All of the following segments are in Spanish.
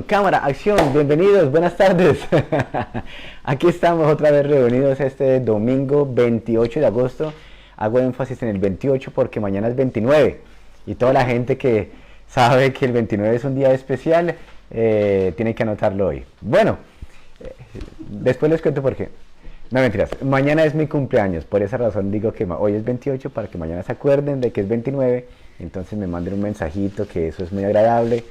Cámara, acción, bienvenidos, buenas tardes. Aquí estamos otra vez reunidos este domingo 28 de agosto. Hago énfasis en el 28 porque mañana es 29 y toda la gente que sabe que el 29 es un día especial tiene que anotarlo hoy. Bueno, después les cuento por qué. No, mentiras, mañana es mi cumpleaños, por esa razón digo que hoy es 28 para que mañana se acuerden de que es 29, entonces me manden un mensajito que eso es muy agradable,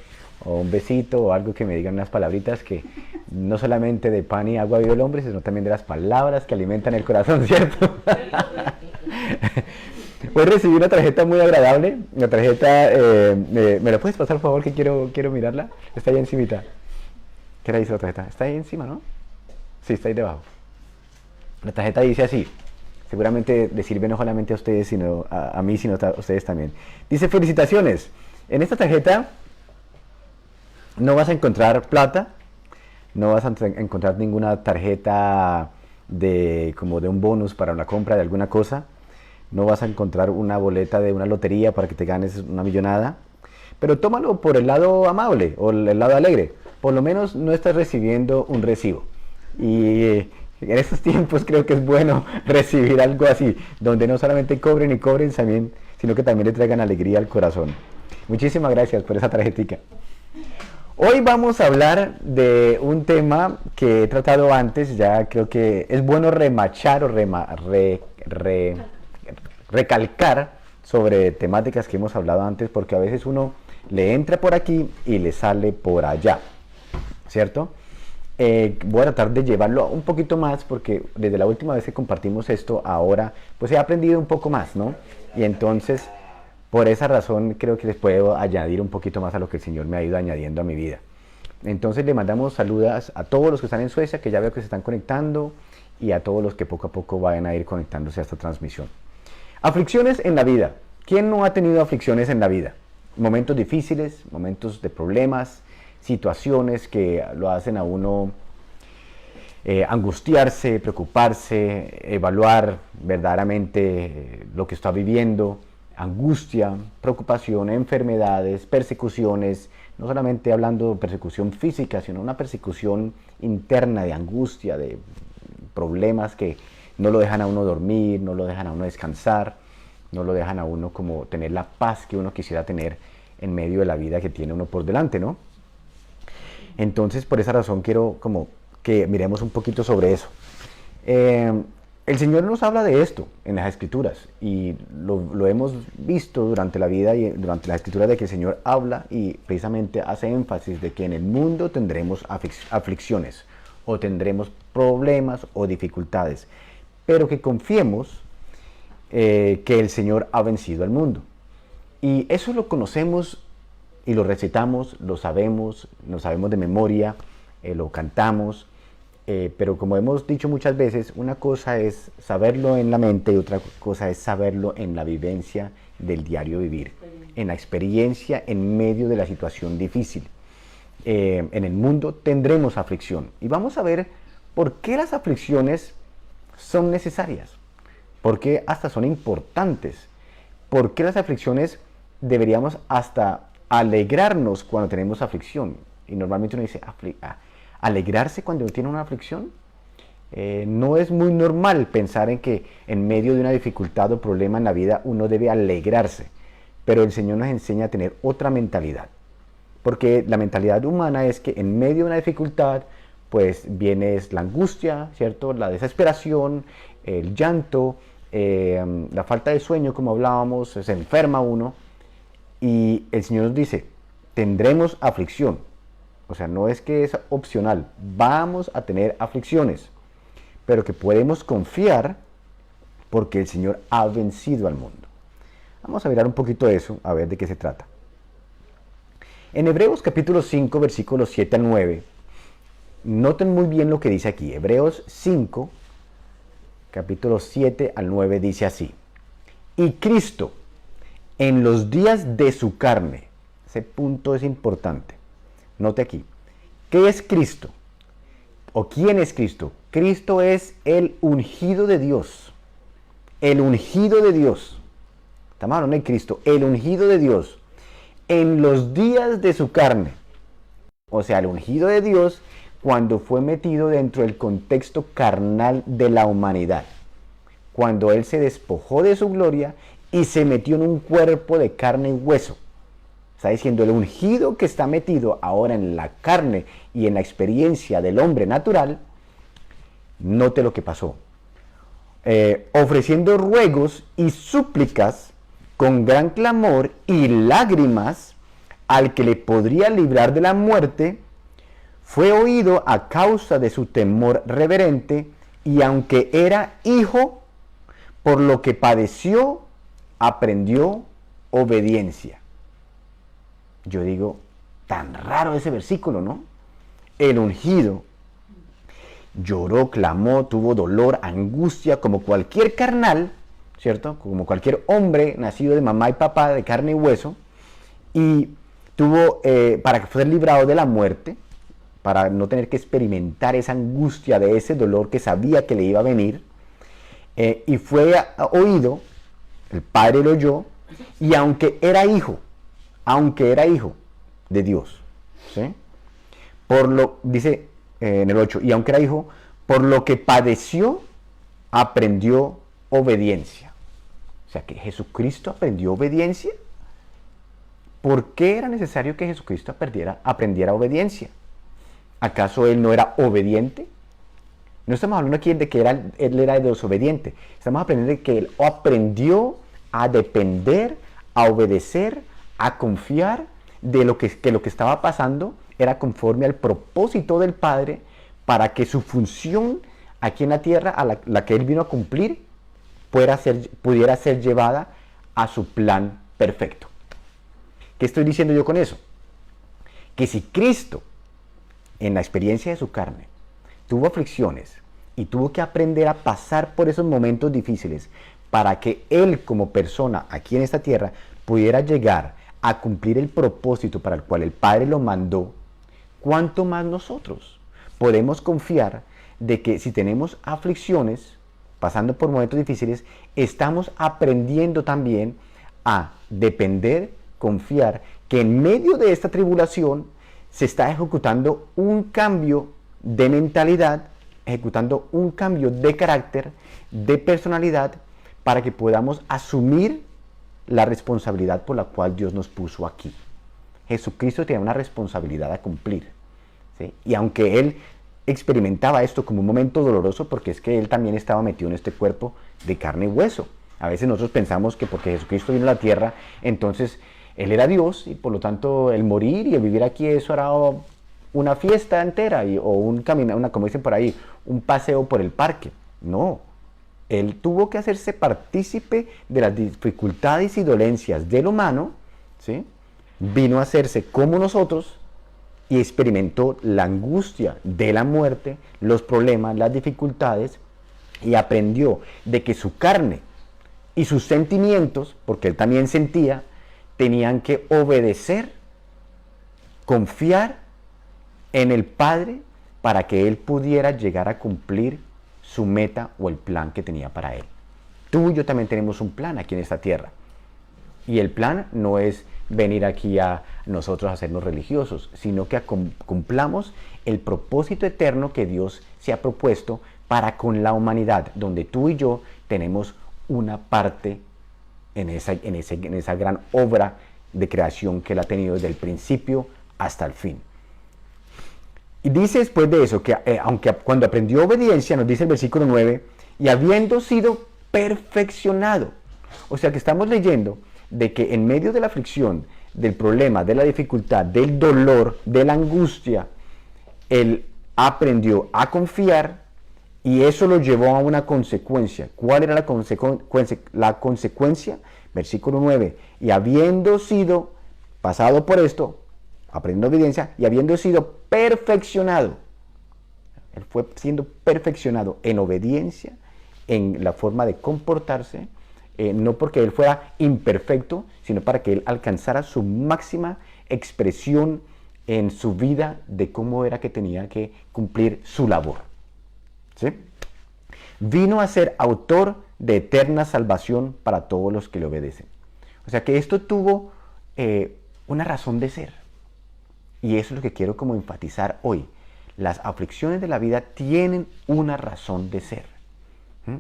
o un besito o algo que me digan unas palabritas que no solamente de pan y agua vive el hombre, sino también de las palabras que alimentan el corazón, ¿cierto? Hoy recibí una tarjeta muy agradable, la tarjeta, ¿me la puedes pasar por favor que quiero mirarla? Está ahí encimita. ¿Qué le dice la tarjeta? Está ahí encima, ¿no? Sí, está ahí debajo. La tarjeta dice así, seguramente le sirve no solamente a ustedes, sino a mí, sino a ustedes también. Dice, felicitaciones. En esta tarjeta no vas a encontrar plata, no vas a encontrar ninguna tarjeta como de un bonus para una compra de alguna cosa, no vas a encontrar una boleta de una lotería para que te ganes una millonada, pero tómalo por el lado amable o el lado alegre, por lo menos no estás recibiendo un recibo. Y en estos tiempos creo que es bueno recibir algo así, donde no solamente cobren y cobren también, sino que también le traigan alegría al corazón. Muchísimas gracias por esa tarjetica. Hoy vamos a hablar de un tema que he tratado antes, ya creo que es bueno remachar o recalcar sobre temáticas que hemos hablado antes, porque a veces uno le entra por aquí y le sale por allá, ¿cierto? Voy a tratar de llevarlo un poquito más porque desde la última vez que compartimos esto, ahora pues he aprendido un poco más, ¿no? Y entonces, por esa razón creo que les puedo añadir un poquito más a lo que el Señor me ha ido añadiendo a mi vida. Entonces le mandamos saludos a todos los que están en Suecia, que ya veo que se están conectando, y a todos los que poco a poco vayan a ir conectándose a esta transmisión. Aflicciones en la vida. ¿Quién no ha tenido aflicciones en la vida? Momentos difíciles, momentos de problemas, situaciones que lo hacen a uno angustiarse, preocuparse, evaluar verdaderamente lo que está viviendo, angustia, preocupación, enfermedades, persecuciones, no solamente hablando de persecución física, sino una persecución interna de angustia, de problemas que no lo dejan a uno dormir, no lo dejan a uno descansar, no lo dejan a uno como tener la paz que uno quisiera tener en medio de la vida que tiene uno por delante, ¿no? Entonces, por esa razón quiero como que miremos un poquito sobre eso. El Señor nos habla de esto en las Escrituras y lo hemos visto durante la vida y durante las Escrituras de que el Señor habla y precisamente hace énfasis de que en el mundo tendremos aflicciones o tendremos problemas o dificultades, pero que confiemos que el Señor ha vencido al mundo. Y eso lo conocemos y lo recitamos, lo sabemos de memoria, lo cantamos, pero como hemos dicho muchas veces, una cosa es saberlo en la mente y otra cosa es saberlo en la vivencia del diario vivir, en la experiencia en medio de la situación difícil. En el mundo tendremos aflicción y vamos a ver por qué las aflicciones son necesarias, por qué hasta son importantes, por qué las aflicciones deberíamos hasta alegrarnos cuando tenemos aflicción. Y normalmente uno dice, alegrarse cuando uno tiene una aflicción. No es muy normal pensar en que en medio de una dificultad o problema en la vida uno debe alegrarse. Pero el Señor nos enseña a tener otra mentalidad. Porque la mentalidad humana es que en medio de una dificultad, pues viene la angustia, ¿cierto? La desesperación, el llanto, la falta de sueño, como hablábamos, se enferma uno. Y el Señor nos dice, tendremos aflicción. O sea, no es que es opcional, vamos a tener aflicciones, pero que podemos confiar porque el Señor ha vencido al mundo. Vamos a mirar un poquito eso, a ver de qué se trata. En Hebreos capítulo 5, versículos 7 al 9, noten muy bien lo que dice aquí. Hebreos 5, capítulo 7 al 9 dice así. Y Cristo, en los días de su carne, ese punto es importante. Note aquí, ¿qué es Cristo? ¿O quién es Cristo? Cristo es el ungido de Dios. El ungido de Dios. Estamos hablando de Cristo, el ungido de Dios. En los días de su carne. o sea, el ungido de Dios, cuando fue metido dentro del contexto carnal de la humanidad, cuando Él se despojó de su gloria y se metió en un cuerpo de carne y hueso. Está diciendo, el ungido que está metido ahora en la carne y en la experiencia del hombre natural, note lo que pasó. Ofreciendo ruegos y súplicas con gran clamor y lágrimas al que le podría librar de la muerte, fue oído a causa de su temor reverente, y aunque era hijo, por lo que padeció, aprendió obediencia. Yo digo, tan raro ese versículo, ¿no? El ungido lloró, clamó, tuvo dolor, angustia, como cualquier carnal, ¿cierto? Como cualquier hombre nacido de mamá y papá, de carne y hueso, y tuvo, para ser librado de la muerte, para no tener que experimentar esa angustia de ese dolor que sabía que le iba a venir, y fue oído, el Padre lo oyó, y aunque era hijo de Dios, ¿sí? Dice en el 8, y aunque era hijo, por lo que padeció, aprendió obediencia. O sea que Jesucristo aprendió obediencia. ¿Por qué era necesario que Jesucristo aprendiera obediencia? ¿Acaso Él no era obediente? No estamos hablando aquí de que Él era desobediente. Estamos aprendiendo de que Él aprendió a depender, a obedecer, a confiar de lo que estaba pasando era conforme al propósito del Padre, para que su función aquí en la tierra, a la que Él vino a cumplir, pudiera ser llevada a su plan perfecto. ¿Qué estoy diciendo yo con eso? Que si Cristo, en la experiencia de su carne, tuvo aflicciones y tuvo que aprender a pasar por esos momentos difíciles para que Él como persona aquí en esta tierra pudiera llegar a cumplir el propósito para el cual el Padre lo mandó, ¿cuánto más nosotros podemos confiar de que si tenemos aflicciones, pasando por momentos difíciles, estamos aprendiendo también a depender, confiar, que en medio de esta tribulación se está ejecutando un cambio de mentalidad, ejecutando un cambio de carácter, de personalidad, para que podamos asumir la responsabilidad por la cual Dios nos puso aquí. Jesucristo tenía una responsabilidad a cumplir, ¿sí? Y aunque Él experimentaba esto como un momento doloroso, porque es que Él también estaba metido en este cuerpo de carne y hueso. A veces nosotros pensamos que porque Jesucristo vino a la tierra, entonces Él era Dios, y por lo tanto el morir y el vivir aquí, eso era una fiesta entera, o un camino, como dicen por ahí, un paseo por el parque. No, Él tuvo que hacerse partícipe de las dificultades y dolencias del humano, ¿sí? Vino a hacerse como nosotros y experimentó la angustia de la muerte, los problemas, las dificultades, y aprendió de que su carne y sus sentimientos, porque Él también sentía, tenían que obedecer, confiar en el Padre para que Él pudiera llegar a cumplir su meta o el plan que tenía para Él. Tú y yo también tenemos un plan aquí en esta tierra. Y el plan no es venir aquí a nosotros a hacernos religiosos, sino que cumplamos el propósito eterno que Dios se ha propuesto para con la humanidad, donde tú y yo tenemos una parte en esa gran obra de creación que Él ha tenido desde el principio hasta el fin. Y dice después de eso, que aunque cuando aprendió obediencia, nos dice el versículo 9, y habiendo sido perfeccionado. O sea que estamos leyendo de que en medio de la aflicción, del problema, de la dificultad, del dolor, de la angustia, Él aprendió a confiar, y eso lo llevó a una consecuencia. ¿Cuál era la consecuencia? Versículo 9, y habiendo sido pasado por esto, aprendiendo obediencia, y habiendo sido perfeccionado. Él fue siendo perfeccionado en obediencia, en la forma de comportarse, no porque Él fuera imperfecto, sino para que Él alcanzara su máxima expresión en su vida de cómo era que tenía que cumplir su labor. ¿Sí? Vino a ser autor de eterna salvación para todos los que le obedecen. O sea que esto tuvo una razón de ser. Y eso es lo que quiero como enfatizar hoy. Las aflicciones de la vida tienen una razón de ser. ¿Mm?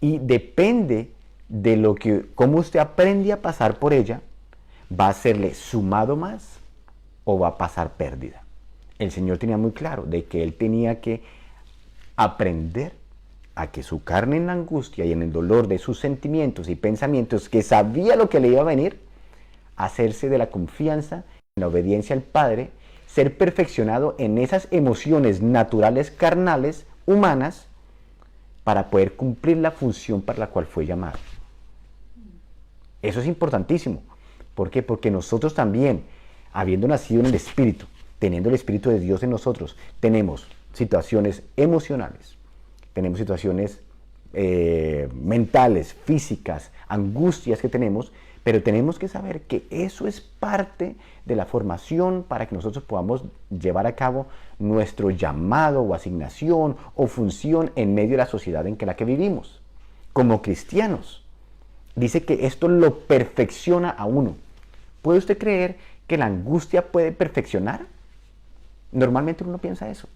Y depende de cómo usted aprende a pasar por ella, va a serle sumado más o va a pasar pérdida. El Señor tenía muy claro de que Él tenía que aprender a que su carne en la angustia y en el dolor de sus sentimientos y pensamientos, que sabía lo que le iba a venir, hacerse de la confianza, en la obediencia al Padre, ser perfeccionado en esas emociones naturales, carnales, humanas, para poder cumplir la función para la cual fue llamado. Eso es importantísimo. ¿Por qué? Porque nosotros también, habiendo nacido en el Espíritu, teniendo el Espíritu de Dios en nosotros, tenemos situaciones emocionales, tenemos situaciones mentales, físicas, angustias que tenemos, pero tenemos que saber que eso es parte de la formación para que nosotros podamos llevar a cabo nuestro llamado o asignación o función en medio de la sociedad en la que vivimos. Como cristianos, dice que esto lo perfecciona a uno. ¿Puede usted creer que la angustia puede perfeccionar? Normalmente uno piensa eso.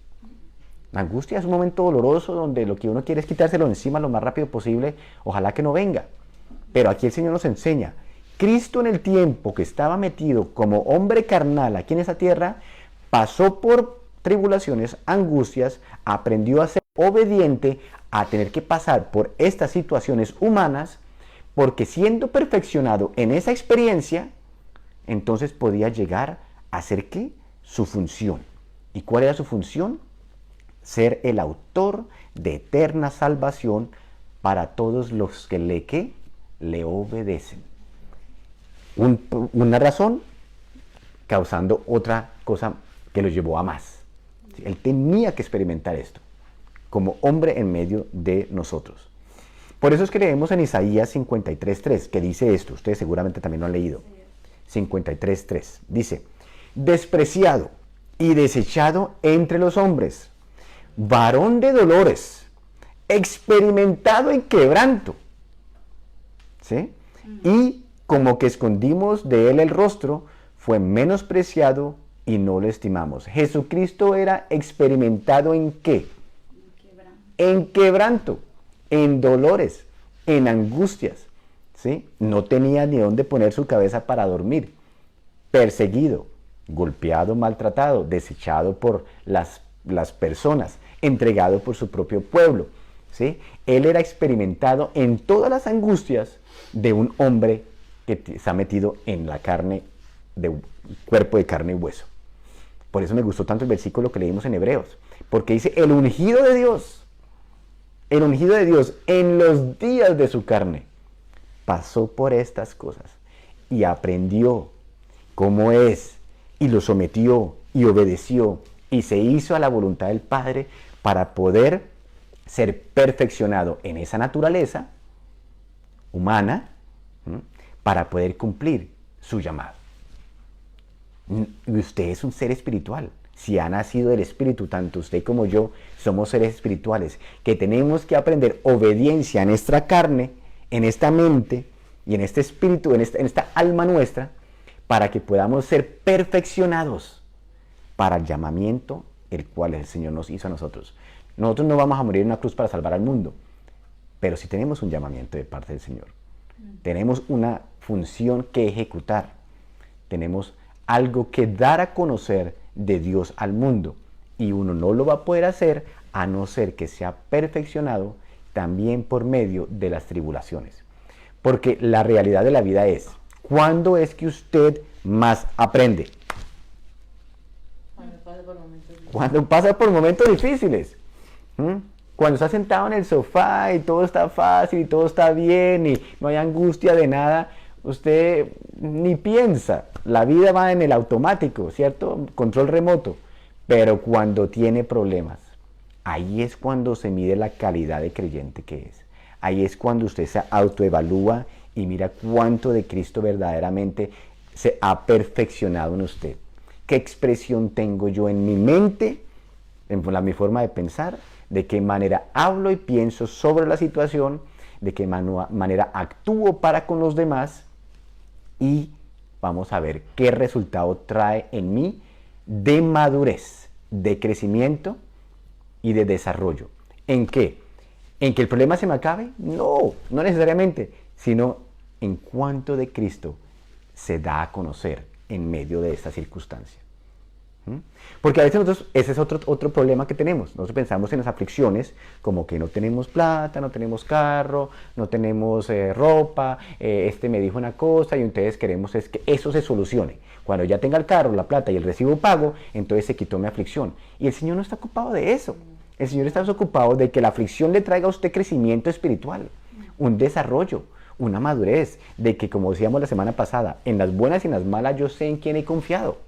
La angustia es un momento doloroso donde lo que uno quiere es quitárselo encima lo más rápido posible, ojalá que no venga. Pero aquí el Señor nos enseña, Cristo en el tiempo que estaba metido como hombre carnal aquí en esa tierra, pasó por tribulaciones, angustias, aprendió a ser obediente, a tener que pasar por estas situaciones humanas, porque siendo perfeccionado en esa experiencia, entonces podía llegar a ser ¿qué? Su función. ¿Y cuál era su función? Ser el autor de eterna salvación para todos los que le obedecen. Una razón causando otra cosa que lo llevó a más. Él tenía que experimentar esto como hombre en medio de nosotros. Por eso es que leemos en Isaías 53:3 que dice esto, ustedes seguramente también lo han leído. 53:3 dice, despreciado y desechado entre los hombres, varón de dolores, experimentado en quebranto, ¿sí? Y como que escondimos de él el rostro, fue menospreciado y no lo estimamos. Jesucristo era experimentado ¿en qué? En quebranto, en dolores, en angustias, ¿sí? No tenía ni dónde poner su cabeza para dormir, perseguido, golpeado, maltratado, desechado por las personas, entregado por su propio pueblo, ¿sí? Él era experimentado en todas las angustias de un hombre que está metido en la carne, de un cuerpo de carne y hueso. Por eso me gustó tanto el versículo que leímos en Hebreos, porque dice, el ungido de Dios en los días de su carne pasó por estas cosas y aprendió cómo es y lo sometió y obedeció y se hizo a la voluntad del Padre para poder ser perfeccionado en esa naturaleza humana, ¿sí? Para poder cumplir su llamado. Usted es un ser espiritual. Si ha nacido del Espíritu, tanto usted como yo somos seres espirituales, que tenemos que aprender obediencia en nuestra carne, en esta mente y en este espíritu, en esta alma nuestra, para que podamos ser perfeccionados para el llamamiento el cual el Señor nos hizo a nosotros. Nosotros no vamos a morir en una cruz para salvar al mundo, pero sí tenemos un llamamiento de parte del Señor. Tenemos una función que ejecutar. Tenemos algo que dar a conocer de Dios al mundo. Y uno no lo va a poder hacer a no ser que sea perfeccionado también por medio de las tribulaciones. Porque la realidad de la vida es, ¿cuándo es que usted más aprende? Cuando pasa por momentos difíciles. Cuando está sentado en el sofá y todo está fácil y todo está bien y no hay angustia de nada, usted ni piensa. La vida va en el automático, ¿cierto? Control remoto. Pero cuando tiene problemas, ahí es cuando se mide la calidad de creyente que es. Ahí es cuando usted se autoevalúa y mira cuánto de Cristo verdaderamente se ha perfeccionado en usted. ¿Qué expresión tengo yo en mi mente, en mi forma de pensar? ¿De qué manera hablo y pienso sobre la situación? ¿De qué manera actúo para con los demás? Y vamos a ver qué resultado trae en mí de madurez, de crecimiento y de desarrollo. ¿En qué? ¿En que el problema se me acabe? No, no necesariamente, sino en cuanto de Cristo se da a conocer en medio de esta circunstancia. Porque a veces nosotros, ese es otro problema que tenemos. Nosotros pensamos en las aflicciones como que no tenemos plata, no tenemos carro, no tenemos ropa, este me dijo una cosa y entonces queremos es que eso se solucione. Cuando ya tenga el carro, la plata y el recibo pago, entonces se quitó mi aflicción. Y el Señor no está ocupado de eso. El Señor está ocupado de que la aflicción le traiga a usted crecimiento espiritual, un desarrollo, una madurez, de que como decíamos la semana pasada, en las buenas y en las malas yo sé en quién he confiado,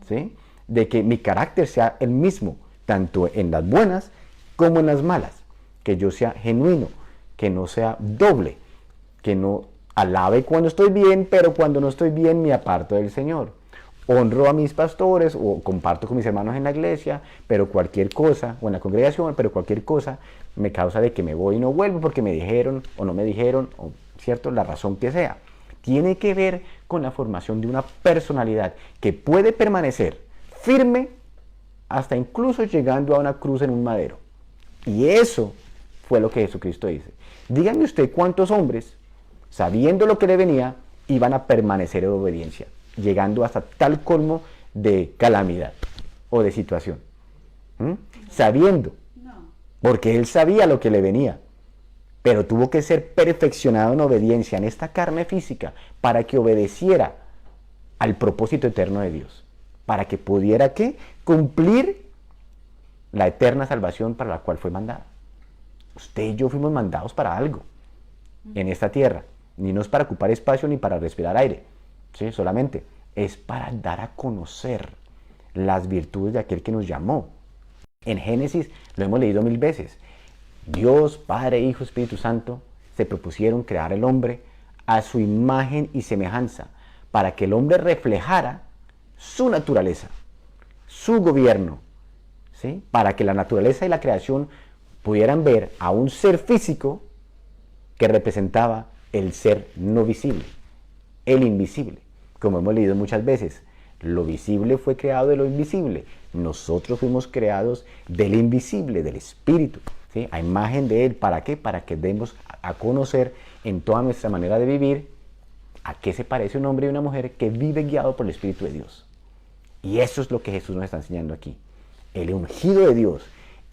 ¿sí? De que mi carácter sea el mismo, tanto en las buenas como en las malas, que yo sea genuino, que no sea doble, que no alabe cuando estoy bien, pero cuando no estoy bien me aparto del Señor. Honro a mis pastores o comparto con mis hermanos en la iglesia, pero cualquier cosa, o en la congregación, pero cualquier cosa me causa de que me voy y no vuelvo porque me dijeron o no me dijeron, o cierto, la razón que sea. Tiene que ver con la formación de una personalidad que puede permanecer firme hasta incluso llegando a una cruz en un madero. Y eso fue lo que Jesucristo dice. Díganme usted cuántos hombres, sabiendo lo que le venía, iban a permanecer en obediencia, llegando hasta tal colmo de calamidad o de situación. Sabiendo, porque él sabía lo que le venía, pero tuvo que ser perfeccionado en obediencia en esta carne física para que obedeciera al propósito eterno de Dios, para que pudiera ¿qué? Cumplir la eterna salvación para la cual fue mandado. Usted y yo fuimos mandados para algo en esta tierra, ni no es para ocupar espacio ni para respirar aire, ¿sí? Solamente es para dar a conocer las virtudes de aquel que nos llamó. En Génesis lo hemos leído 1000 veces. Dios, Padre, Hijo, Espíritu Santo se propusieron crear el hombre a su imagen y semejanza para que el hombre reflejara su naturaleza, su gobierno, ¿sí? Para que la naturaleza y la creación pudieran ver a un ser físico que representaba el ser no visible, el invisible. Como hemos leído muchas veces, lo visible fue creado de lo invisible. Nosotros fuimos creados del invisible, del Espíritu, ¿sí? A imagen de Él. ¿Para qué? Para que demos a conocer en toda nuestra manera de vivir a qué se parece un hombre y una mujer que vive guiado por el Espíritu de Dios. Y eso es lo que Jesús nos está enseñando aquí. El ungido de Dios,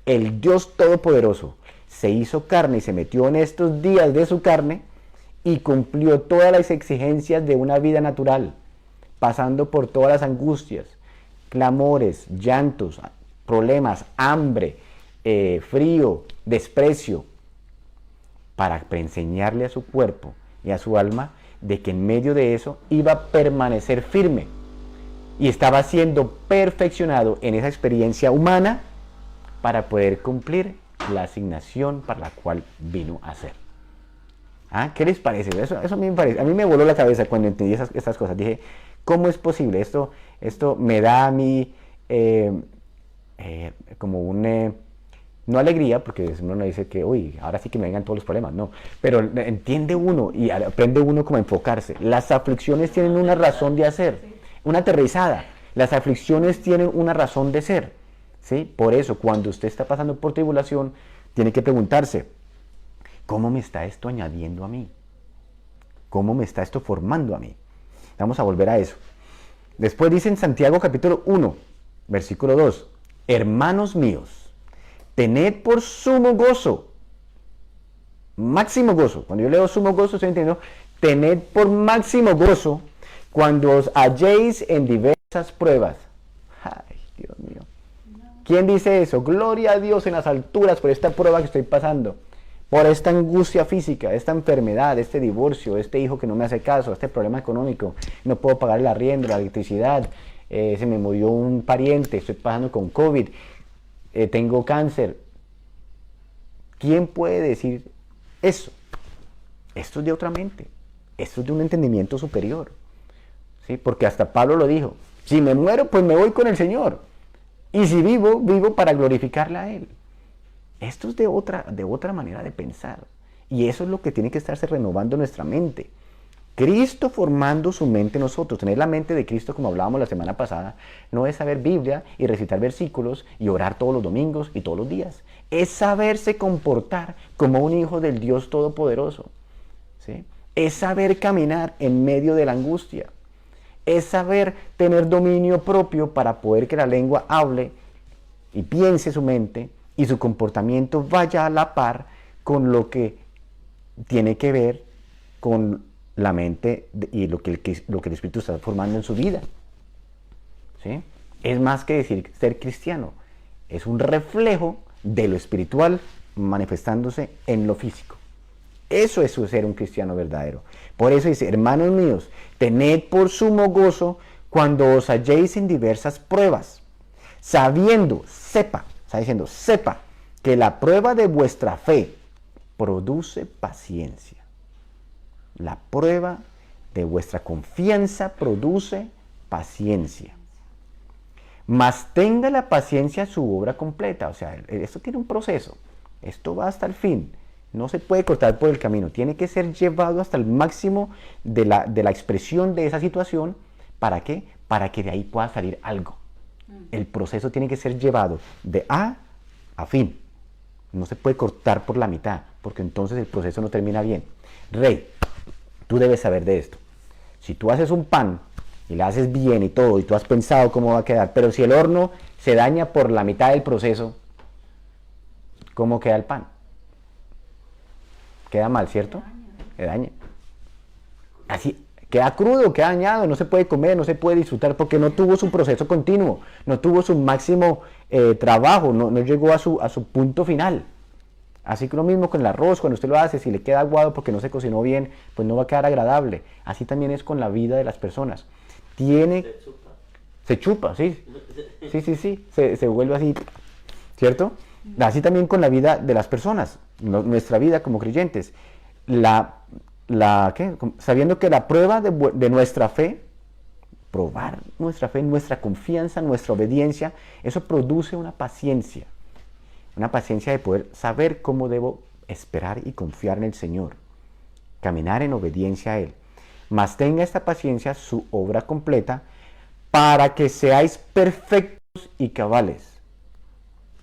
el Dios Todopoderoso, se hizo carne y se metió en estos días de su carne y cumplió todas las exigencias de una vida natural, pasando por todas las angustias, clamores, llantos, problemas, hambre, frío, desprecio, para enseñarle a su cuerpo y a su alma de que en medio de eso iba a permanecer firme y estaba siendo perfeccionado en esa experiencia humana para poder cumplir la asignación para la cual vino a ser. ¿Ah? ¿Qué les parece? Eso a mí me parece. A mí me voló la cabeza cuando entendí estas cosas. Dije, ¿cómo es posible? Esto me da a mí como un... no alegría, porque uno no dice que, uy, ahora sí que me vengan todos los problemas, no. Pero entiende uno y aprende uno cómo enfocarse. Las aflicciones tienen una razón de hacer, una aterrizada. Las aflicciones tienen una razón de ser, ¿sí? Por eso, cuando usted está pasando por tribulación, tiene que preguntarse, ¿cómo me está esto añadiendo a mí? ¿Cómo me está esto formando a mí? Vamos a volver a eso. Después dice en Santiago capítulo 1, versículo 2, hermanos míos, tened por sumo gozo, máximo gozo. Cuando yo leo sumo gozo, estoy entendiendo, tened por máximo gozo cuando os halléis en diversas pruebas. Ay, Dios mío. ¿Quién dice eso? Gloria a Dios en las alturas por esta prueba que estoy pasando, por esta angustia física, esta enfermedad, este divorcio, este hijo que no me hace caso, este problema económico, no puedo pagar el arriendo, la electricidad, se me murió un pariente, estoy pasando con COVID, tengo cáncer. ¿Quién puede decir eso? Esto es de otra mente, esto es de un entendimiento superior, ¿sí? Porque hasta Pablo lo dijo, si me muero, pues me voy con el Señor, y si vivo, vivo para glorificarle a Él. Esto es de otra manera de pensar, y eso es lo que tiene que estarse renovando nuestra mente. Cristo formando su mente en nosotros. Tener la mente de Cristo, como hablábamos la semana pasada, no es saber Biblia y recitar versículos y orar todos los domingos y todos los días. Es saberse comportar como un hijo del Dios Todopoderoso. ¿Sí? Es saber caminar en medio de la angustia. Es saber tener dominio propio para poder que la lengua hable y piense su mente y su comportamiento vaya a la par con lo que tiene que ver con la mente y lo que el Espíritu está formando en su vida. ¿Sí? Es más que decir ser cristiano, es un reflejo de lo espiritual manifestándose en lo físico. Eso es ser un cristiano verdadero. Por eso dice, hermanos míos, tened por sumo gozo cuando os halléis en diversas pruebas, sabiendo, está diciendo, sepa que la prueba de vuestra fe produce paciencia. La prueba de vuestra confianza produce paciencia. Mas tenga la paciencia su obra completa. O sea, esto tiene un proceso. Esto va hasta el fin. No se puede cortar por el camino. Tiene que ser llevado hasta el máximo de la expresión de esa situación. ¿Para qué? Para que de ahí pueda salir algo. El proceso tiene que ser llevado de A a fin. No se puede cortar por la mitad, porque entonces el proceso no termina bien. Rey, tú debes saber de esto. Si tú haces un pan y lo haces bien y todo, y tú has pensado cómo va a quedar, pero si el horno se daña por la mitad del proceso, ¿cómo queda el pan? Queda mal, ¿cierto? Se daña. Así, queda crudo, queda dañado, no se puede comer, no se puede disfrutar porque no tuvo su proceso continuo, no tuvo su máximo trabajo, no llegó a su punto final. Así que lo mismo con el arroz, cuando usted lo hace, si le queda aguado porque no se cocinó bien, pues no va a quedar agradable. Así también es con la vida de las personas. Se chupa, sí. Sí, se vuelve así, ¿cierto? Así también con la vida de las personas, nuestra vida como creyentes. Sabiendo que la prueba de nuestra fe, probar nuestra fe, nuestra confianza, nuestra obediencia, eso produce una paciencia de poder saber cómo debo esperar y confiar en el Señor, caminar en obediencia a Él. Mas tenga esta paciencia su obra completa para que seáis perfectos y cabales.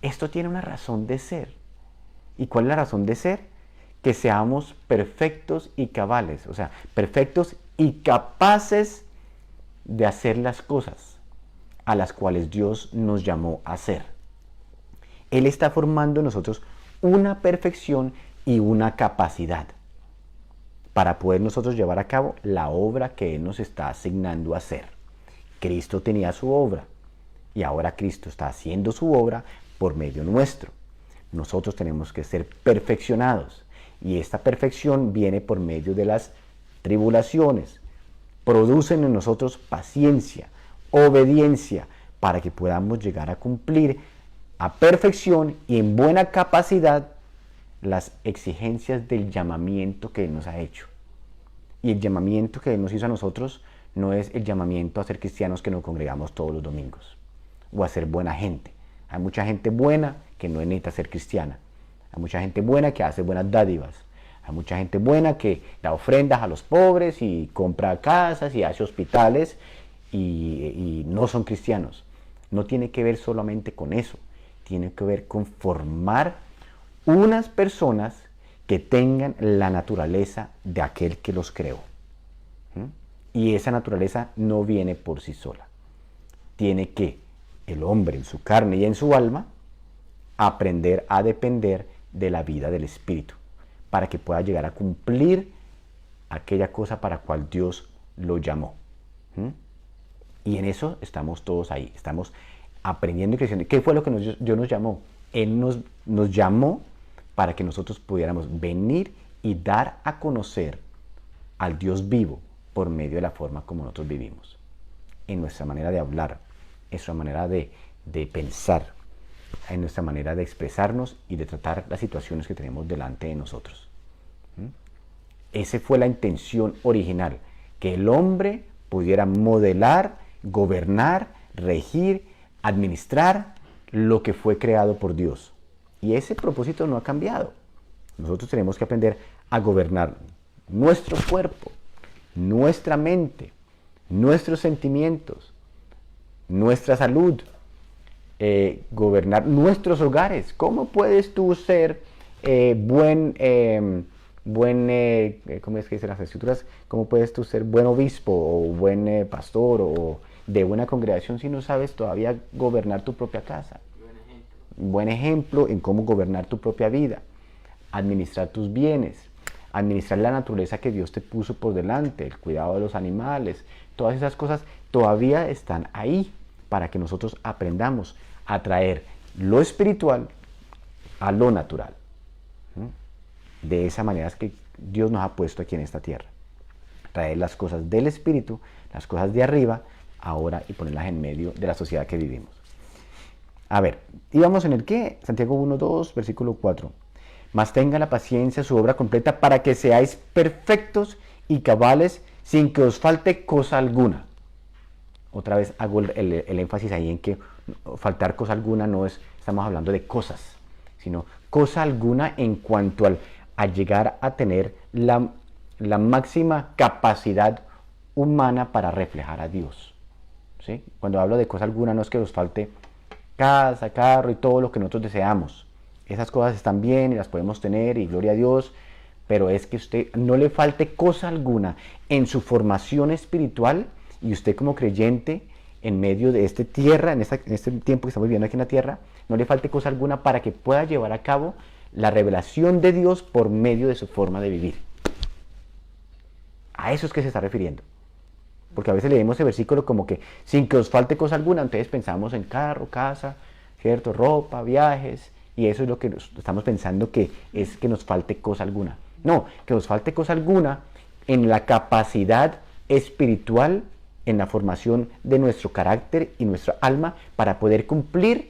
Esto tiene una razón de ser. ¿Y cuál es la razón de ser? Que seamos perfectos y cabales, o sea, perfectos y capaces de hacer las cosas a las cuales Dios nos llamó a hacer. Él está formando en nosotros una perfección y una capacidad para poder nosotros llevar a cabo la obra que Él nos está asignando a hacer. Cristo tenía su obra y ahora Cristo está haciendo su obra por medio nuestro. Nosotros tenemos que ser perfeccionados y esta perfección viene por medio de las tribulaciones. Producen en nosotros paciencia, obediencia, para que podamos llegar a cumplir a perfección y en buena capacidad las exigencias del llamamiento que Él nos ha hecho. Y el llamamiento que Él nos hizo a nosotros no es el llamamiento a ser cristianos que nos congregamos todos los domingos o a ser buena gente. Hay mucha gente buena que no necesita ser cristiana. Hay mucha gente buena que hace buenas dádivas. Hay mucha gente buena que da ofrendas a los pobres y compra casas y hace hospitales y no son cristianos. No tiene que ver solamente con eso. Tiene que ver con formar unas personas que tengan la naturaleza de aquel que los creó. Y esa naturaleza no viene por sí sola. Tiene que el hombre en su carne y en su alma aprender a depender de la vida del Espíritu para que pueda llegar a cumplir aquella cosa para cual Dios lo llamó. Y en eso estamos todos ahí, estamos aprendiendo y creciendo. ¿Qué fue lo que Dios nos llamó? Él nos llamó para que nosotros pudiéramos venir y dar a conocer al Dios vivo por medio de la forma como nosotros vivimos, en nuestra manera de hablar, en nuestra manera de pensar, en nuestra manera de expresarnos y de tratar las situaciones que tenemos delante de nosotros. Esa fue la intención original, que el hombre pudiera modelar, gobernar, regir, administrar lo que fue creado por Dios. Y ese propósito no ha cambiado. Nosotros tenemos que aprender a gobernar nuestro cuerpo, nuestra mente, nuestros sentimientos, nuestra salud, gobernar nuestros hogares. ¿Cómo puedes tú ser ¿cómo es que dicen las escrituras? ¿Cómo puedes tú ser buen obispo o buen pastor o de buena congregación si no sabes todavía gobernar tu propia casa? Buen ejemplo en cómo gobernar tu propia vida, administrar tus bienes, administrar la naturaleza que Dios te puso por delante, el cuidado de los animales, todas esas cosas todavía están ahí para que nosotros aprendamos a traer lo espiritual a lo natural. De esa manera es que Dios nos ha puesto aquí en esta tierra. Traer las cosas del espíritu, las cosas de arriba, ahora y ponerlas en medio de la sociedad que vivimos. A ver, íbamos en el ¿qué? Santiago 1:2, versículo 4. Mas tenga la paciencia su obra completa para que seáis perfectos y cabales sin que os falte cosa alguna. Otra vez hago el énfasis ahí en que faltar cosa alguna no es, estamos hablando de cosas, sino cosa alguna en cuanto a llegar a tener la máxima capacidad humana para reflejar a Dios. ¿Sí? Cuando hablo de cosa alguna no es que os falte casa, carro y todo lo que nosotros deseamos. Esas cosas están bien y las podemos tener y gloria a Dios, pero es que usted no le falte cosa alguna en su formación espiritual y usted como creyente en medio de esta tierra, en este tiempo que estamos viviendo aquí en la tierra, no le falte cosa alguna para que pueda llevar a cabo la revelación de Dios por medio de su forma de vivir. A eso es que se está refiriendo. Porque a veces leemos ese versículo como que sin que os falte cosa alguna, entonces pensamos en carro, casa, ¿cierto? Ropa, viajes, y eso es lo que estamos pensando que es que nos falte cosa alguna. No, que nos falte cosa alguna en la capacidad espiritual, en la formación de nuestro carácter y nuestra alma para poder cumplir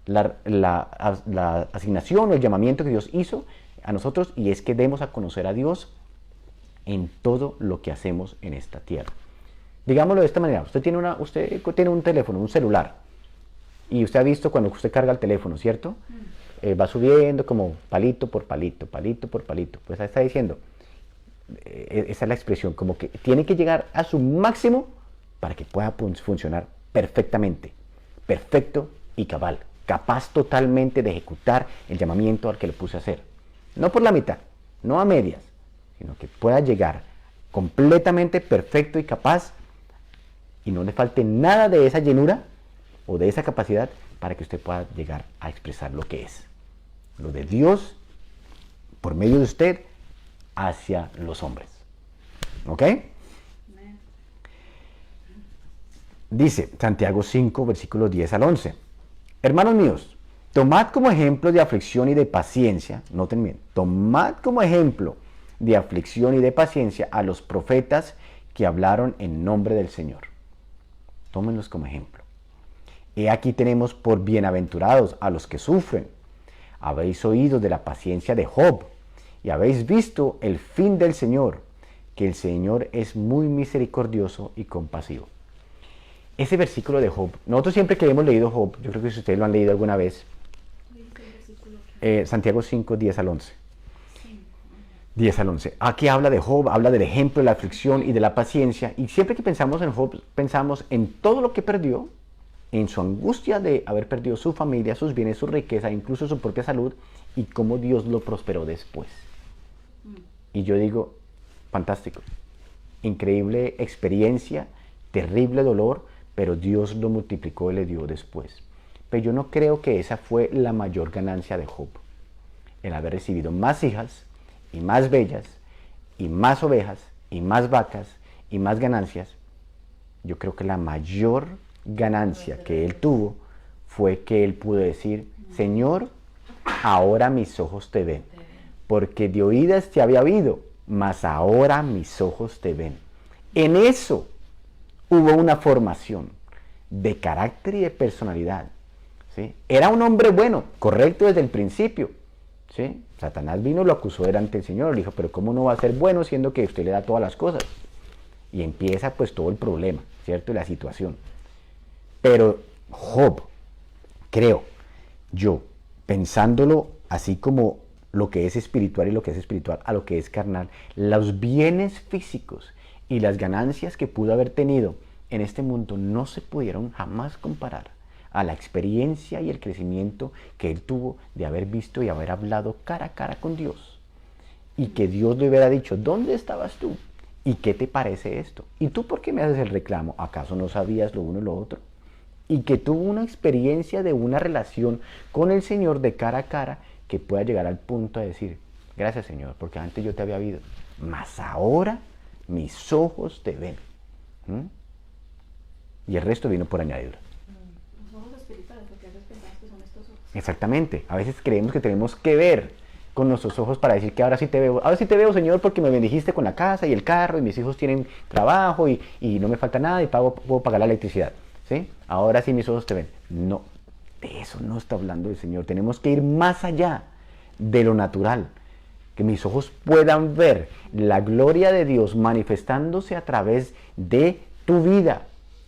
la asignación o el llamamiento que Dios hizo a nosotros, y es que demos a conocer a Dios en todo lo que hacemos en esta tierra. Digámoslo de esta manera, usted tiene un teléfono, un celular, y usted ha visto cuando usted carga el teléfono, ¿cierto? Va subiendo como palito por palito, palito por palito. Pues ahí está diciendo, esa es la expresión, como que tiene que llegar a su máximo para que pueda funcionar perfectamente, perfecto y cabal, capaz totalmente de ejecutar el llamamiento al que le puse a hacer. No por la mitad, no a medias, sino que pueda llegar completamente perfecto y capaz y no le falte nada de esa llenura o de esa capacidad para que usted pueda llegar a expresar lo que es, lo de Dios por medio de usted hacia los hombres. ¿Ok? Dice Santiago 5, versículos 10 al 11. Hermanos míos, tomad como ejemplo de aflicción y de paciencia, noten bien, tomad como ejemplo de aflicción y de paciencia a los profetas que hablaron en nombre del Señor. Tómenlos como ejemplo. He aquí tenemos por bienaventurados a los que sufren. Habéis oído de la paciencia de Job y habéis visto el fin del Señor, que el Señor es muy misericordioso y compasivo. Ese versículo de Job, nosotros siempre que hemos leído Job, yo creo que si ustedes lo han leído alguna vez, Santiago 5, 10 al 11. 10 al 11. Aquí habla de Job, habla del ejemplo de la aflicción y de la paciencia, y siempre que pensamos en Job, pensamos en todo lo que perdió, en su angustia de haber perdido su familia, sus bienes, su riqueza, incluso su propia salud, y cómo Dios lo prosperó después. Y yo digo, fantástico, increíble experiencia, terrible dolor, pero Dios lo multiplicó y le dio después. Pero yo no creo que esa fue la mayor ganancia de Job, el haber recibido más hijas, y más bellas, y más ovejas, y más vacas, y más ganancias. Yo creo que la mayor ganancia que él tuvo fue que él pudo decir, Señor, ahora mis ojos te ven, porque de oídas te había oído, mas ahora mis ojos te ven. En eso hubo una formación de carácter y de personalidad. ¿Sí? Era un hombre bueno, correcto desde el principio. ¿Sí? Satanás vino, lo acusó delante del Señor, le dijo, pero ¿cómo no va a ser bueno siendo que usted le da todas las cosas? Y empieza pues todo el problema, ¿cierto? Y la situación. Pero Job, creo yo, pensándolo así como lo que es espiritual y lo que es espiritual a lo que es carnal, los bienes físicos y las ganancias que pudo haber tenido en este mundo no se pudieron jamás comparar a la experiencia y el crecimiento que él tuvo de haber visto y haber hablado cara a cara con Dios. Y que Dios le hubiera dicho, ¿dónde estabas tú? ¿Y qué te parece esto? ¿Y tú por qué me haces el reclamo? ¿Acaso no sabías lo uno y lo otro? Y que tuvo una experiencia de una relación con el Señor de cara a cara que pueda llegar al punto de decir, gracias Señor, porque antes yo te había visto, mas ahora mis ojos te ven. ¿Mm? Y el resto vino por añadidura. Los ojos espirituales, porque a veces pensamos que son estos ojos. Exactamente, a veces creemos que tenemos que ver con nuestros ojos para decir que ahora sí te veo. Ahora sí te veo, Señor, porque me bendijiste con la casa y el carro y mis hijos tienen trabajo y no me falta nada y puedo pagar la electricidad. ¿Sí? Ahora sí mis ojos te ven. No, de eso no está hablando el Señor. Tenemos que ir más allá de lo natural. Que mis ojos puedan ver la gloria de Dios manifestándose a través de tu vida,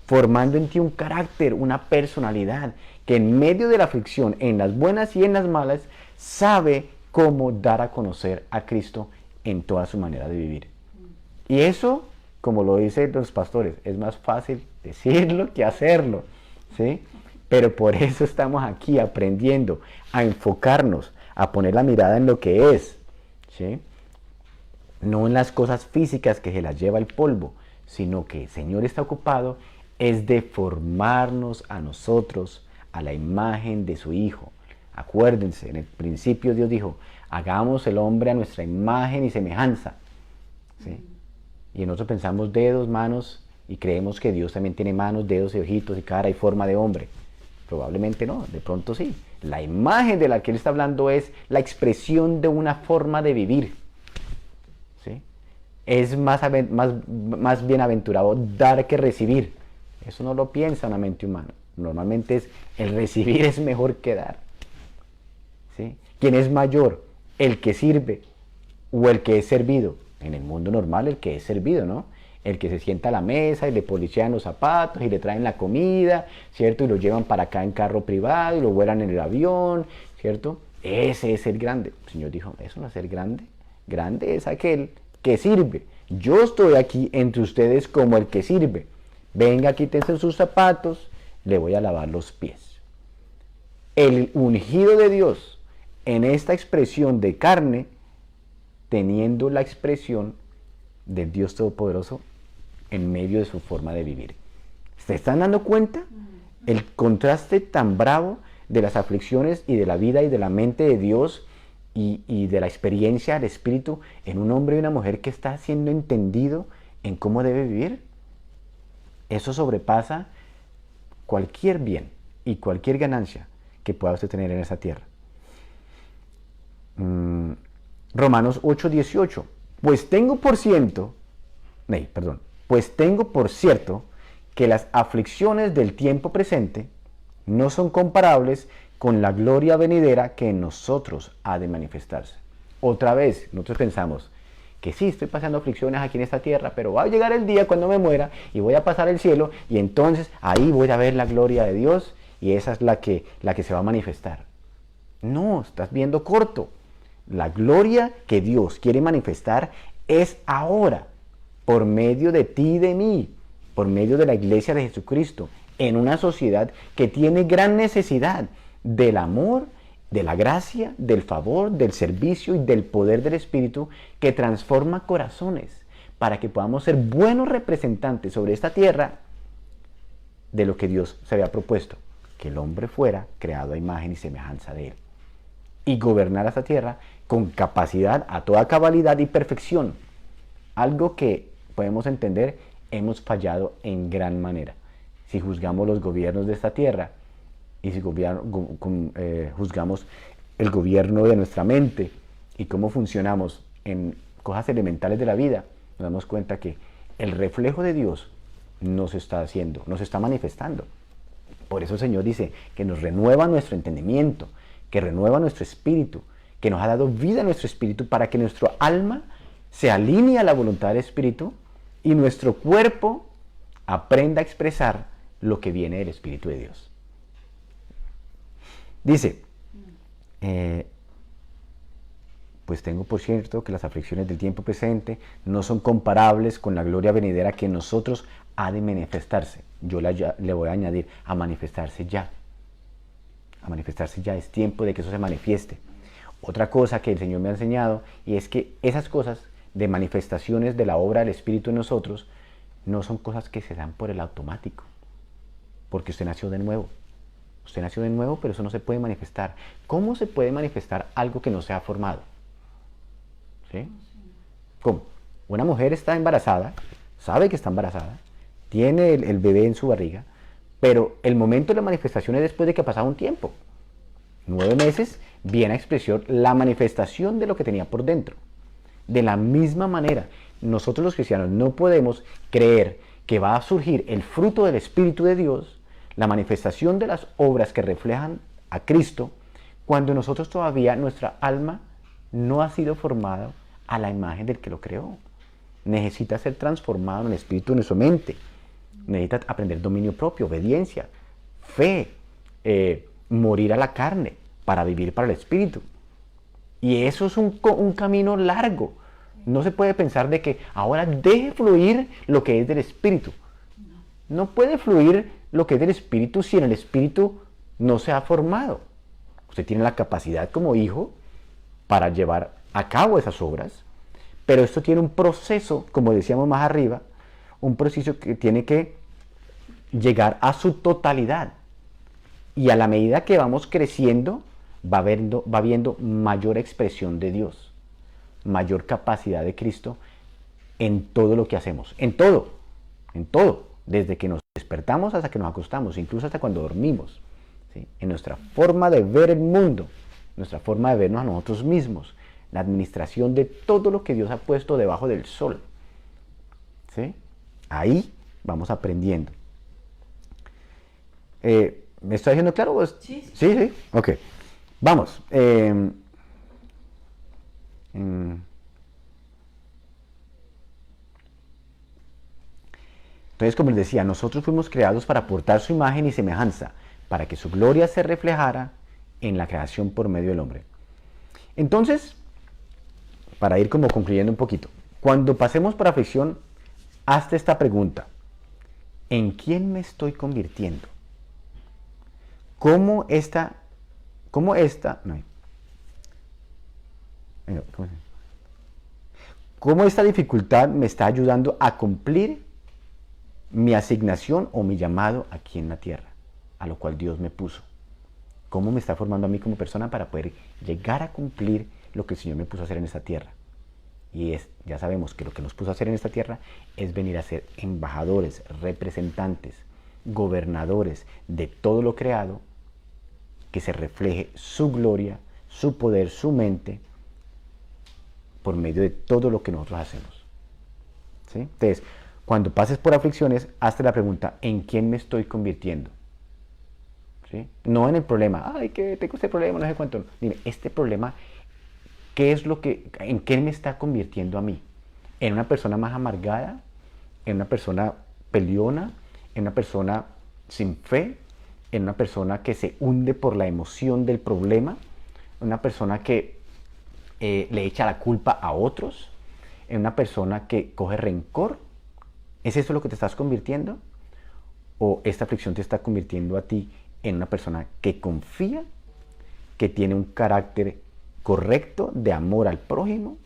formando en ti un carácter, una personalidad, que en medio de la aflicción, en las buenas y en las malas, sabe cómo dar a conocer a Cristo en toda su manera de vivir. Y eso, como lo dicen los pastores, es más fácil decirlo que hacerlo, ¿sí? Pero por eso estamos aquí aprendiendo a enfocarnos, a poner la mirada en lo que es, ¿sí? No en las cosas físicas que se las lleva el polvo, sino que el Señor está ocupado es de formarnos a nosotros a la imagen de su Hijo. Acuérdense, en el principio Dios dijo, hagamos el hombre a nuestra imagen y semejanza, ¿sí? Y nosotros pensamos dedos, manos, y creemos que Dios también tiene manos, dedos y ojitos y cara y forma de hombre. Probablemente no, de pronto sí. La imagen de la que Él está hablando es la expresión de una forma de vivir, ¿sí? Es más bienaventurado dar que recibir. Eso no lo piensa una mente humana. Normalmente es el recibir es mejor que dar, ¿sí? ¿Quién es mayor? ¿El que sirve o el que es servido? En el mundo normal el que es servido, ¿no? El que se sienta a la mesa y le polichean los zapatos y le traen la comida, ¿cierto? Y lo llevan para acá en carro privado y lo vuelan en el avión, ¿cierto? Ese es el grande. El Señor dijo, eso no es el grande. Grande es aquel que sirve. Yo estoy aquí entre ustedes como el que sirve. Venga, quítense sus zapatos, le voy a lavar los pies. El ungido de Dios en esta expresión de carne, teniendo la expresión del Dios Todopoderoso en medio de su forma de vivir. ¿Se están dando cuenta? El contraste tan bravo de las aflicciones y de la vida y de la mente de Dios y de la experiencia del Espíritu en un hombre y una mujer que está siendo entendido en cómo debe vivir. Eso sobrepasa cualquier bien y cualquier ganancia que pueda usted tener en esa tierra. Romanos 8:18. Pues tengo por cierto que las aflicciones del tiempo presente no son comparables con la gloria venidera que en nosotros ha de manifestarse. Otra vez, nosotros pensamos que sí, estoy pasando aflicciones aquí en esta tierra, pero va a llegar el día cuando me muera y voy a pasar el cielo y entonces ahí voy a ver la gloria de Dios y esa es la que se va a manifestar. No, estás viendo corto. La gloria que Dios quiere manifestar es ahora, por medio de ti y de mí, por medio de la iglesia de Jesucristo, en una sociedad que tiene gran necesidad del amor, de la gracia, del favor, del servicio y del poder del Espíritu que transforma corazones para que podamos ser buenos representantes sobre esta tierra de lo que Dios se había propuesto, que el hombre fuera creado a imagen y semejanza de Él y gobernar esta tierra con capacidad a toda cabalidad y perfección, algo que podemos entender hemos fallado en gran manera. Si juzgamos los gobiernos de esta tierra y si juzgamos el gobierno de nuestra mente y cómo funcionamos en cosas elementales de la vida, nos damos cuenta que el reflejo de Dios nos está haciendo, nos está manifestando. Por eso el Señor dice que nos renueva nuestro entendimiento, que renueva nuestro espíritu, que nos ha dado vida a nuestro espíritu para que nuestro alma se alinee a la voluntad del Espíritu y nuestro cuerpo aprenda a expresar lo que viene del Espíritu de Dios. Dice, Pues tengo por cierto que las aflicciones del tiempo presente no son comparables con la gloria venidera que en nosotros ha de manifestarse. Yo le voy a añadir, a manifestarse ya. A manifestarse ya, es tiempo de que eso se manifieste. Otra cosa que el Señor me ha enseñado, y es que esas cosas de manifestaciones de la obra del Espíritu en nosotros, no son cosas que se dan por el automático, porque usted nació de nuevo. Usted nació de nuevo, pero eso no se puede manifestar. ¿Cómo se puede manifestar algo que no se ha formado? ¿Sí? ¿Cómo? Una mujer está embarazada, sabe que está embarazada, tiene el bebé en su barriga, pero el momento de la manifestación es después de que ha pasado un tiempo. 9 meses viene a expresión la manifestación de lo que tenía por dentro. De la misma manera, nosotros los cristianos no podemos creer que va a surgir el fruto del Espíritu de Dios, la manifestación de las obras que reflejan a Cristo, cuando nosotros todavía nuestra alma no ha sido formada a la imagen del que lo creó. Necesita ser transformado en el espíritu de nuestra mente. Necesita aprender dominio propio, obediencia, fe, morir a la carne para vivir para el espíritu. Y eso es un camino largo. No se puede pensar de que ahora deje fluir lo que es del espíritu. No puede fluir lo que es del espíritu si en el espíritu no se ha formado. Usted tiene la capacidad como hijo para llevar a cabo esas obras, pero esto tiene un proceso, como decíamos más arriba, un proceso que tiene que llegar a su totalidad. Y a la medida que vamos creciendo, va habiendo mayor expresión de Dios, mayor capacidad de Cristo en todo lo que hacemos, en todo, desde que nos despertamos hasta que nos acostamos, incluso hasta cuando dormimos, ¿sí? En nuestra forma de ver el mundo, nuestra forma de vernos a nosotros mismos, la administración de todo lo que Dios ha puesto debajo del sol, ¿sí? Ahí vamos aprendiendo. ¿Me estoy haciendo claro? Pues, Sí. Sí. Ok. Vamos. Entonces, como les decía, nosotros fuimos creados para aportar su imagen y semejanza, para que su gloria se reflejara en la creación por medio del hombre. Entonces, para ir como concluyendo un poquito, cuando pasemos por aflicción, hazte esta pregunta: ¿en quién me estoy convirtiendo? ¿Cómo esta dificultad me está ayudando a cumplir mi asignación o mi llamado aquí en la tierra, a lo cual Dios me puso? ¿Cómo me está formando a mí como persona para poder llegar a cumplir lo que el Señor me puso a hacer en esta tierra? Y ya sabemos que lo que nos puso a hacer en esta tierra es venir a ser embajadores, representantes, gobernadores de todo lo creado, que se refleje su gloria, su poder, su mente, por medio de todo lo que nosotros hacemos. ¿Sí? Entonces, cuando pases por aflicciones, hazte la pregunta: ¿en quién me estoy convirtiendo? ¿Sí? No en el problema, ay, que tengo este problema, no sé cuánto. Dime, este problema, ¿en qué me está convirtiendo a mí? ¿En una persona más amargada? ¿En una persona peleona? ¿En una persona sin fe? ¿En una persona que se hunde por la emoción del problema? ¿En una persona que le echa la culpa a otros? ¿En una persona que coge rencor? ¿Es eso lo que te estás convirtiendo? ¿O esta aflicción te está convirtiendo a ti en una persona que confía, que tiene un carácter correcto de amor al prójimo,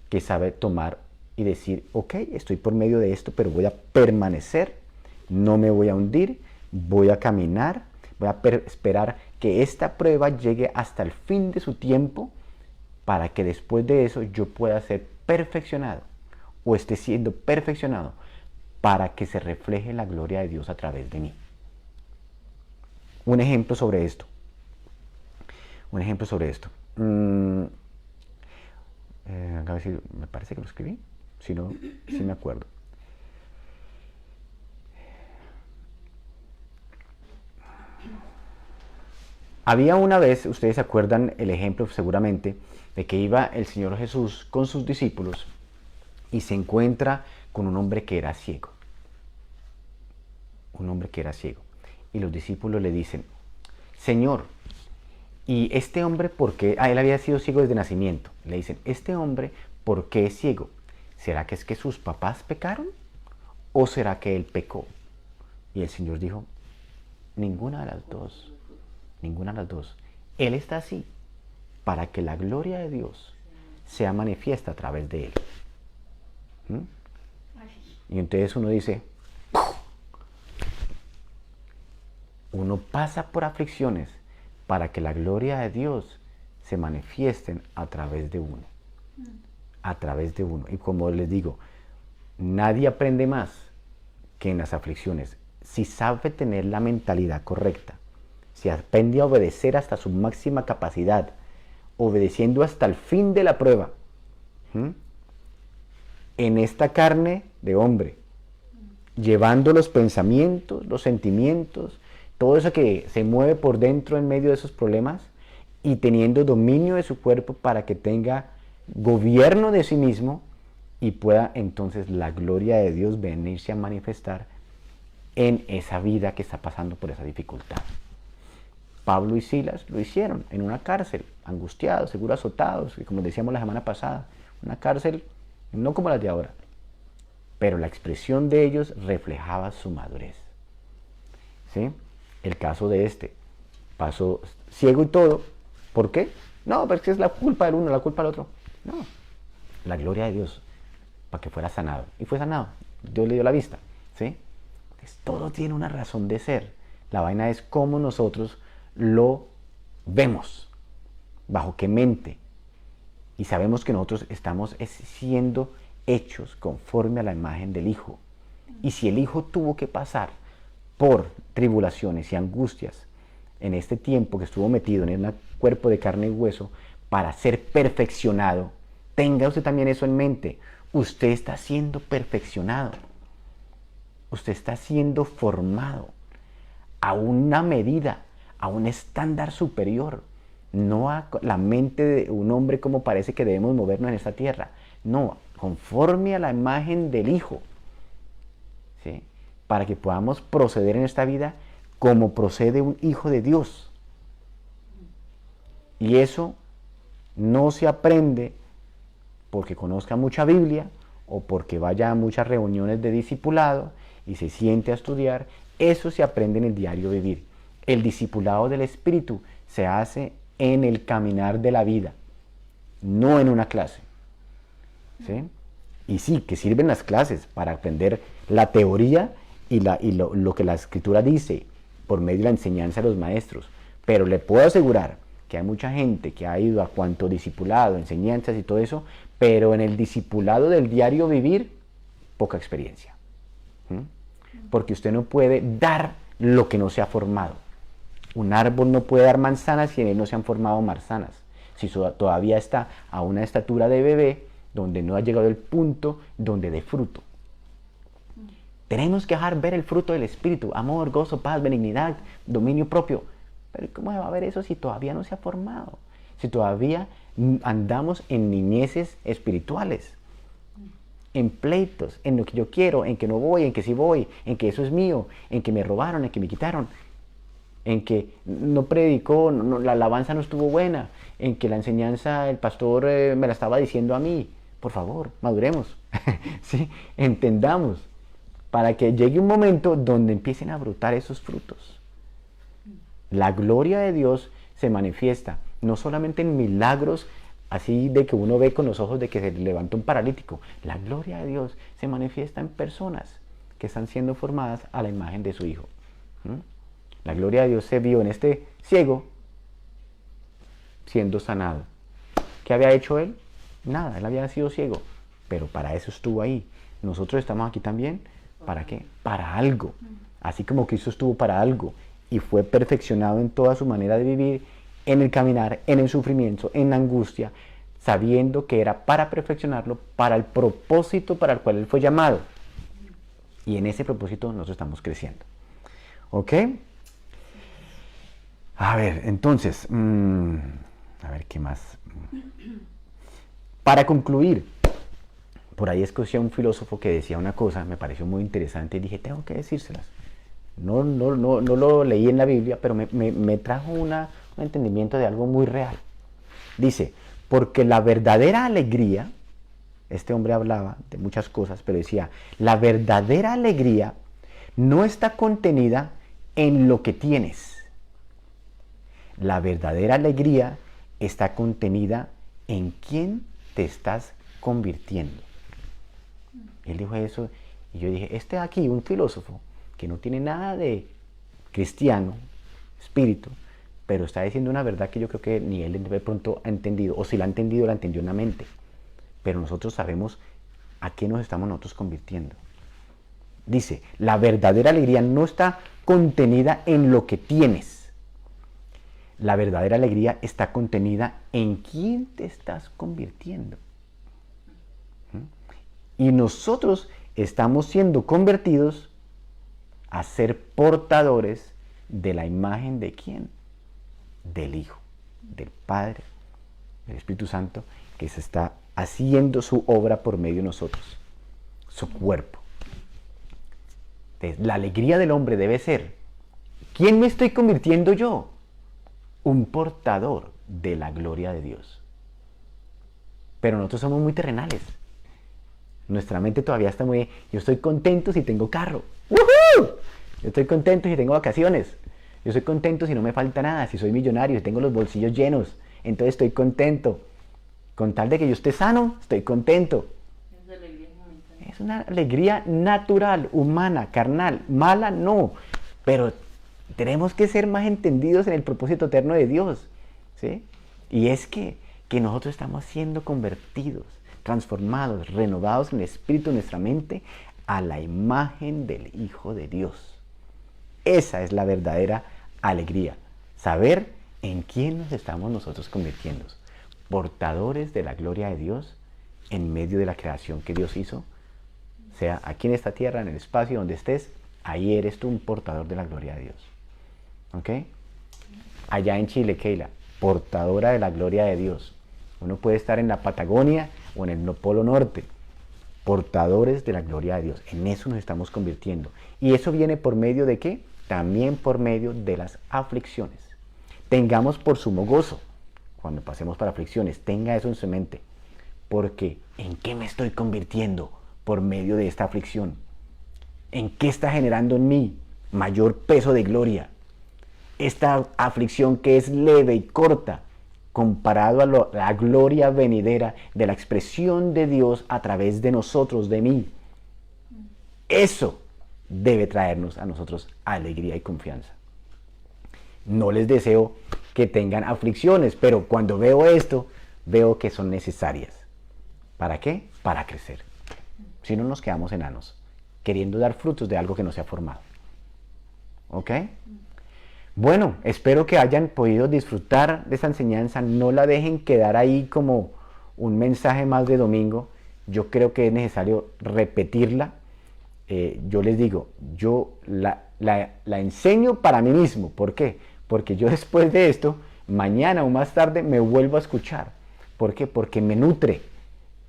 que sabe tomar y decir: ok, estoy por medio de esto, pero voy a permanecer, no me voy a hundir, voy a caminar, voy a esperar que esta prueba llegue hasta el fin de su tiempo, para que después de eso yo pueda ser perfeccionado, o esté siendo perfeccionado, para que se refleje la gloria de Dios a través de mí? Un ejemplo sobre esto. A ver si me parece que lo escribí. Si no, sí me acuerdo. Había una vez, ustedes se acuerdan el ejemplo seguramente, de que iba el Señor Jesús con sus discípulos y se encuentra con un hombre que era ciego. Y los discípulos le dicen: Señor, Y este hombre, ¿por qué? Ah, él había sido ciego desde nacimiento. Le dicen, este hombre, ¿por qué es ciego? ¿Será que es que sus papás pecaron? ¿O será que él pecó? Y el Señor dijo, ninguna de las dos. Ninguna de las dos. Él está así para que la gloria de Dios sea manifiesta a través de él. Y entonces uno dice, uno pasa por aflicciones para que la gloria de Dios se manifiesten a través de uno. A través de uno. Y como les digo, nadie aprende más que en las aflicciones. Si sabe tener la mentalidad correcta, si aprende a obedecer hasta su máxima capacidad, obedeciendo hasta el fin de la prueba, en esta carne de hombre, llevando los pensamientos, los sentimientos, todo eso que se mueve por dentro en medio de esos problemas y teniendo dominio de su cuerpo para que tenga gobierno de sí mismo y pueda entonces la gloria de Dios venirse a manifestar en esa vida que está pasando por esa dificultad. Pablo y Silas lo hicieron en una cárcel, angustiados, seguro azotados, y como decíamos la semana pasada, una cárcel no como las de ahora, pero la expresión de ellos reflejaba su madurez. ¿Sí? El caso de este pasó ciego y todo. ¿Por qué? No, porque es la culpa del uno, la culpa del otro. No, la gloria de Dios para que fuera sanado. Y fue sanado. Dios le dio la vista. ¿Sí? Entonces, todo tiene una razón de ser. La vaina es cómo nosotros lo vemos, bajo qué mente. Y sabemos que nosotros estamos siendo hechos conforme a la imagen del Hijo. Y si el Hijo tuvo que pasar por tribulaciones y angustias en este tiempo que estuvo metido en un cuerpo de carne y hueso para ser perfeccionado, tenga usted también eso en mente. Usted está siendo perfeccionado. Usted está siendo formado a una medida, a un estándar superior. No a la mente de un hombre como parece que debemos movernos en esta tierra. No, conforme a la imagen del Hijo. ¿Sí? Para que podamos proceder en esta vida como procede un hijo de Dios. Y eso no se aprende porque conozca mucha Biblia o porque vaya a muchas reuniones de discipulado y se siente a estudiar. Eso se aprende en el diario vivir. El discipulado del Espíritu se hace en el caminar de la vida, no en una clase. ¿Sí? Y sí, que sirven las clases para aprender la teoría y lo que la Escritura dice por medio de la enseñanza de los maestros. Pero le puedo asegurar que hay mucha gente que ha ido a cuanto discipulado, enseñanzas y todo eso, pero en el discipulado del diario vivir, poca experiencia. Porque usted no puede dar lo que no se ha formado. Un árbol no puede dar manzanas si en él no se han formado manzanas. Si todavía está a una estatura de bebé, donde no ha llegado el punto donde dé fruto. Tenemos que dejar ver el fruto del Espíritu: amor, gozo, paz, benignidad, dominio propio. Pero ¿cómo se va a ver eso si todavía no se ha formado? Si todavía andamos en niñeces espirituales, en pleitos, en lo que yo quiero, en que no voy, en que sí voy, en que eso es mío, en que me robaron, en que me quitaron, en que no predicó, la alabanza no estuvo buena, en que la enseñanza el pastor me la estaba diciendo a mí. Por favor, maduremos, ¿sí? Entendamos, para que llegue un momento donde empiecen a brotar esos frutos. La gloria de Dios se manifiesta no solamente en milagros, así de que uno ve con los ojos de que se levanta un paralítico. La gloria de Dios se manifiesta en personas que están siendo formadas a la imagen de su Hijo. La gloria de Dios se vio en este ciego siendo sanado. ¿Qué había hecho él? Nada, él había sido ciego, pero para eso estuvo ahí. Nosotros estamos aquí también, ¿para qué? Para algo. Así como Cristo estuvo para algo y fue perfeccionado en toda su manera de vivir, en el caminar, en el sufrimiento, en la angustia, sabiendo que era para perfeccionarlo, para el propósito para el cual él fue llamado. Y en ese propósito nosotros estamos creciendo. ¿Ok? A ver, entonces, a ver qué más. Para concluir, por ahí escuché a un filósofo que decía una cosa, me pareció muy interesante y dije, tengo que decírselas. No lo leí en la Biblia, pero me trajo una un entendimiento de algo muy real. Dice, porque la verdadera alegría, este hombre hablaba de muchas cosas, pero decía, la verdadera alegría no está contenida en lo que tienes. La verdadera alegría está contenida en quién te estás convirtiendo. Él dijo eso y yo dije, este aquí, un filósofo que no tiene nada de cristiano, espíritu, pero está diciendo una verdad que yo creo que ni él de pronto ha entendido, o si la ha entendido, la entendió en la mente. Pero nosotros sabemos a qué nos estamos nosotros convirtiendo. Dice, la verdadera alegría no está contenida en lo que tienes. La verdadera alegría está contenida en quién te estás convirtiendo. Y nosotros estamos siendo convertidos a ser portadores de la imagen de quién? Del Hijo, del Padre, del Espíritu Santo, que se está haciendo su obra por medio de nosotros, su cuerpo. Entonces, la alegría del hombre debe ser, ¿quién me estoy convirtiendo yo? Un portador de la gloria de Dios. Pero nosotros somos muy terrenales. Nuestra mente todavía está muy, yo estoy contento si tengo carro. ¡Woohoo! Yo estoy contento si tengo vacaciones. Yo estoy contento si no me falta nada, si soy millonario, si tengo los bolsillos llenos. Entonces estoy contento. Con tal de que yo esté sano, estoy contento. Es una alegría natural, humana, carnal. Mala no. Pero tenemos que ser más entendidos en el propósito eterno de Dios. ¿Sí? Y es que nosotros estamos siendo convertidos, transformados, renovados en el espíritu de nuestra mente a la imagen del Hijo de Dios. Esa es la verdadera alegría. Saber en quién nos estamos nosotros convirtiendo. Portadores de la gloria de Dios en medio de la creación que Dios hizo. Sea aquí en esta tierra, en el espacio donde estés, ahí eres tú un portador de la gloria de Dios. ¿Ok? Allá en Chile, Keila, portadora de la gloria de Dios. Uno puede estar en la Patagonia o en el Polo Norte. Portadores de la gloria de Dios. En eso nos estamos convirtiendo. ¿Y eso viene por medio de qué? También por medio de las aflicciones. Tengamos por sumo gozo cuando pasemos por aflicciones. Tenga eso en su mente. Porque ¿en qué me estoy convirtiendo por medio de esta aflicción? ¿En qué está generando en mí mayor peso de gloria? Esta aflicción que es leve y corta comparado a la gloria venidera de la expresión de Dios a través de nosotros, de mí. Eso debe traernos a nosotros alegría y confianza. No les deseo que tengan aflicciones, pero cuando veo esto, veo que son necesarias. ¿Para qué? Para crecer. Si no, nos quedamos enanos, queriendo dar frutos de algo que no se ha formado. ¿Ok? Bueno, espero que hayan podido disfrutar de esa enseñanza. No la dejen quedar ahí como un mensaje más de domingo. Yo creo que es necesario repetirla. Yo les digo, yo la enseño para mí mismo. ¿Por qué? Porque yo después de esto, mañana o más tarde me vuelvo a escuchar. ¿Por qué? Porque me nutre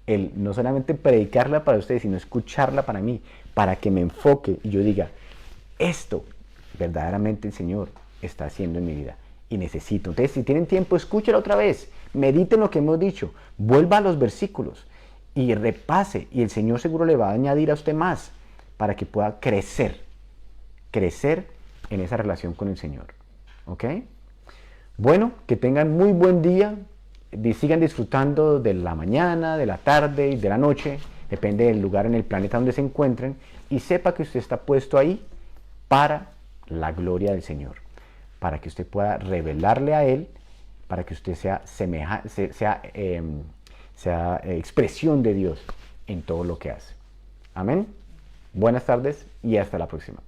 el no solamente predicarla para ustedes, sino escucharla para mí, para que me enfoque y yo diga, esto verdaderamente el Señor está haciendo en mi vida y necesito. Entonces, si tienen tiempo, escúchela otra vez, mediten lo que hemos dicho, vuelva a los versículos y repase, y el Señor seguro le va a añadir a usted más para que pueda crecer en esa relación con el Señor. ¿Ok? Bueno, que tengan muy buen día, sigan disfrutando de la mañana, de la tarde y de la noche, depende del lugar en el planeta donde se encuentren, y sepa que usted está puesto ahí para la gloria del Señor, para que usted pueda revelarle a Él, para que usted sea expresión de Dios en todo lo que hace. Amén. Buenas tardes y hasta la próxima.